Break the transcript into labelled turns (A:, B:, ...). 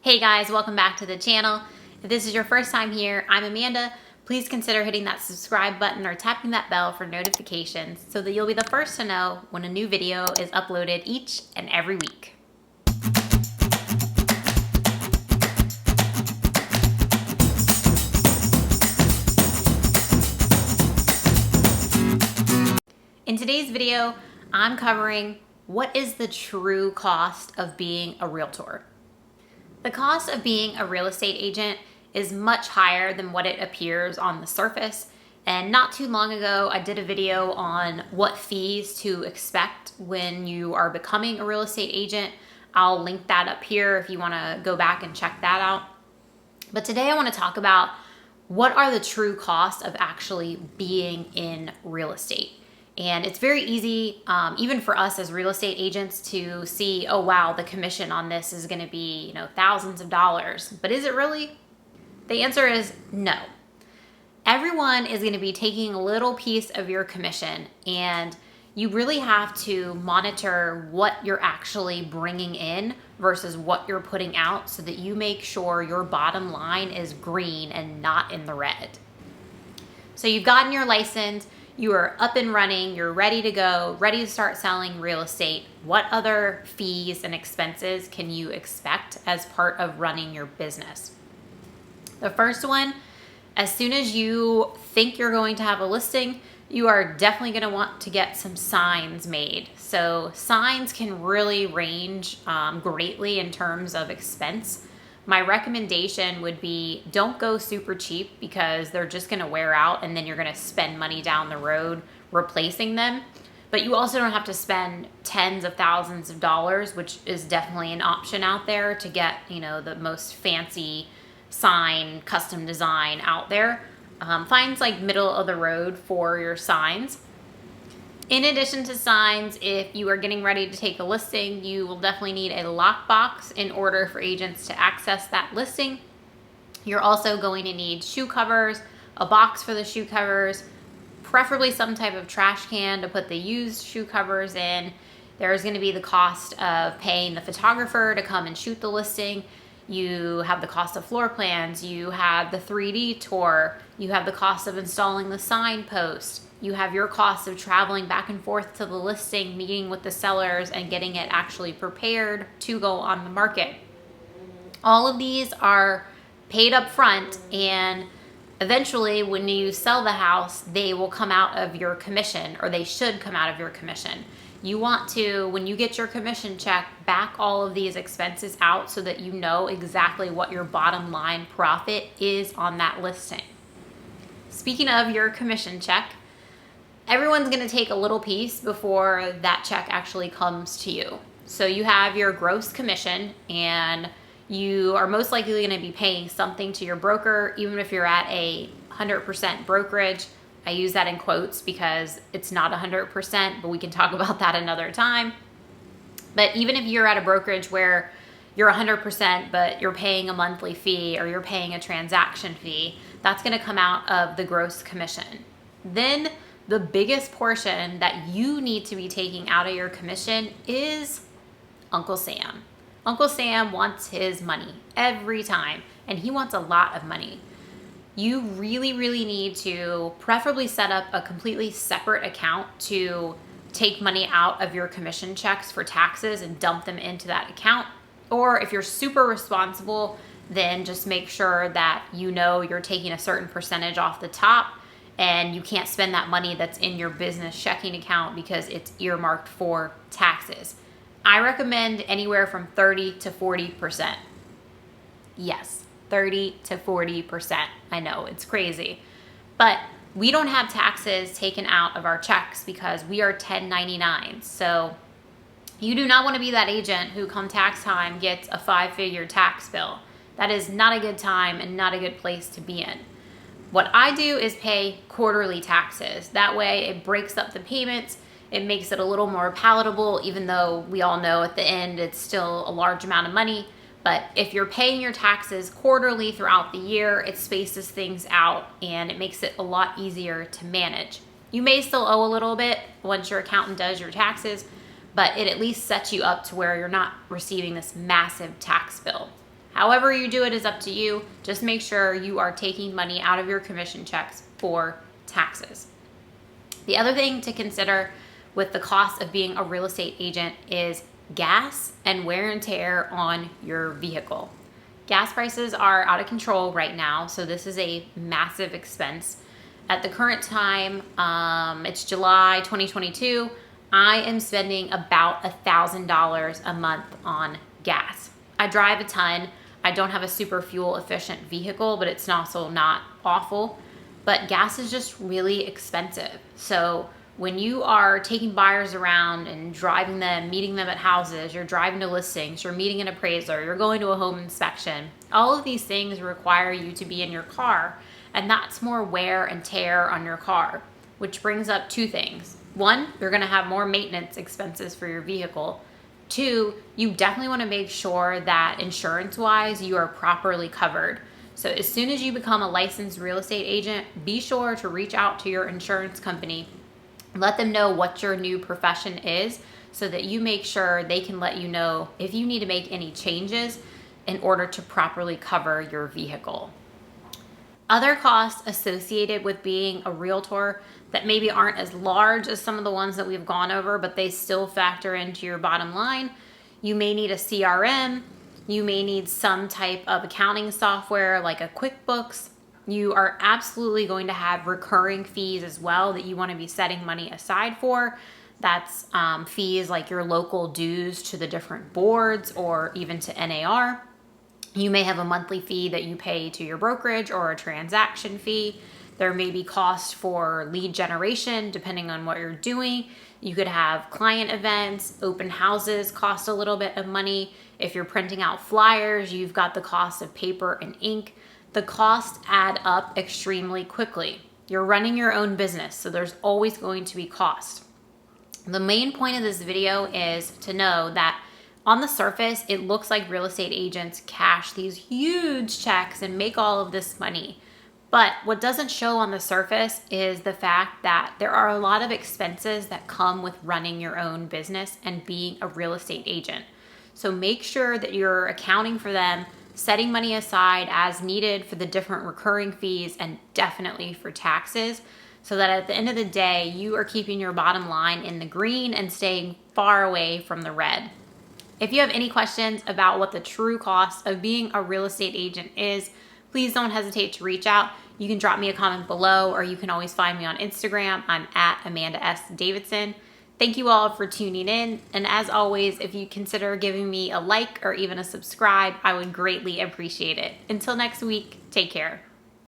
A: Hey guys, welcome back to the channel. If this is your first time here, I'm Amanda. Please consider hitting that subscribe button or tapping that bell for notifications so that you'll be the first to know when a new video is uploaded each and every week. In today's video, I'm covering what is the true cost of being a realtor. The cost of being a real estate agent is much higher than what it appears on the surface. And not too long ago, I did a video on what fees to expect when you are becoming a real estate agent. I'll link that up here if you want to go back and check that out. But today I want to talk about what are the true costs of actually being in real estate. And it's very easy, even for us as real estate agents, to see, oh wow, the commission on this is going to be, thousands of dollars. But is it really? The answer is no. Everyone is going to be taking a little piece of your commission, and you really have to monitor what you're actually bringing in versus what you're putting out so that you make sure your bottom line is green and not in the red. So you've gotten your license. You are up and running, you're ready to go, ready to start selling real estate. What other fees and expenses can you expect as part of running your business? The first one, as soon as you think you're going to have a listing, you are definitely going to want to get some signs made. So signs can really range greatly in terms of expense. My recommendation would be don't go super cheap because they're just going to wear out and then you're going to spend money down the road replacing them. But you also don't have to spend tens of thousands of dollars, which is definitely an option out there to get, the most fancy sign, custom design out there. Find like middle of the road for your signs. In addition to signs, if you are getting ready to take a listing, you will definitely need a lockbox in order for agents to access that listing. You're also going to need shoe covers, a box for the shoe covers, preferably some type of trash can to put the used shoe covers in. There's going to be the cost of paying the photographer to come and shoot the listing. You have the cost of floor plans, you have the 3D tour, you have the cost of installing the signpost. You have your cost of traveling back and forth to the listing, meeting with the sellers, and getting it actually prepared to go on the market. All of these are paid up front, and eventually when you sell the house, they will come out of your commission, or they should come out of your commission. You want to, when you get your commission check, back all of these expenses out so that you know exactly what your bottom line profit is on that listing. Speaking of your commission check, everyone's going to take a little piece before that check actually comes to you. So you have your gross commission, and you are most likely going to be paying something to your broker, even if you're at a 100% brokerage. I use that in quotes because it's not 100%, but we can talk about that another time. But even if you're at a brokerage where you're 100%, but you're paying a monthly fee or you're paying a transaction fee, that's going to come out of the gross commission. Then the biggest portion that you need to be taking out of your commission is Uncle Sam. Uncle Sam wants his money every time, and he wants a lot of money. You really, really need to preferably set up a completely separate account to take money out of your commission checks for taxes and dump them into that account. Or if you're super responsible, then just make sure that you're taking a certain percentage off the top, and you can't spend that money that's in your business checking account because it's earmarked for taxes. I recommend anywhere from 30 to 40%. Yes, 30 to 40%. I know, it's crazy. But we don't have taxes taken out of our checks because we are 1099s. So you do not want to be that agent who come tax time gets a 5-figure tax bill. That is not a good time and not a good place to be in. What I do is pay quarterly taxes. That way it breaks up the payments. It makes it a little more palatable, even though we all know at the end it's still a large amount of money. But if you're paying your taxes quarterly throughout the year, it spaces things out and it makes it a lot easier to manage. You may still owe a little bit once your accountant does your taxes, but it at least sets you up to where you're not receiving this massive tax bill. However you do it is up to you. Just make sure you are taking money out of your commission checks for taxes. The other thing to consider with the cost of being a real estate agent is gas and wear and tear on your vehicle. Gas prices are out of control right now, so this is a massive expense. At the current time, it's July 2022, I am spending about $1,000 a month on gas. I drive a ton. I don't have a super fuel efficient vehicle, but it's also not awful. But gas is just really expensive. So when you are taking buyers around and driving them, meeting them at houses, you're driving to listings, you're meeting an appraiser, you're going to a home inspection, all of these things require you to be in your car, and that's more wear and tear on your car, which brings up two things. One, you're gonna have more maintenance expenses for your vehicle. Two, you definitely wanna make sure that insurance-wise, you are properly covered. So as soon as you become a licensed real estate agent, be sure to reach out to your insurance company. Let them know what your new profession is so that you make sure they can let you know if you need to make any changes in order to properly cover your vehicle. Other costs associated with being a realtor that maybe aren't as large as some of the ones that we've gone over, but they still factor into your bottom line. You may need a CRM. You may need some type of accounting software like a QuickBooks. You are absolutely going to have recurring fees as well that you want to be setting money aside for. That's fees like your local dues to the different boards or even to NAR. You may have a monthly fee that you pay to your brokerage or a transaction fee. There may be costs for lead generation depending on what you're doing. You could have client events, open houses cost a little bit of money. If you're printing out flyers, you've got the cost of paper and ink. The costs add up extremely quickly. You're running your own business, so there's always going to be cost. The main point of this video is to know that on the surface, it looks like real estate agents cash these huge checks and make all of this money. But what doesn't show on the surface is the fact that there are a lot of expenses that come with running your own business and being a real estate agent. So make sure that you're accounting for them, setting money aside as needed for the different recurring fees and definitely for taxes, so that at the end of the day, you are keeping your bottom line in the green and staying far away from the red. If you have any questions about what the true cost of being a real estate agent is, please don't hesitate to reach out. You can drop me a comment below, or you can always find me on Instagram. I'm at Amanda S. Davidson. Thank you all for tuning in. And as always, if you consider giving me a like or even a subscribe, I would greatly appreciate it. Until next week, take care.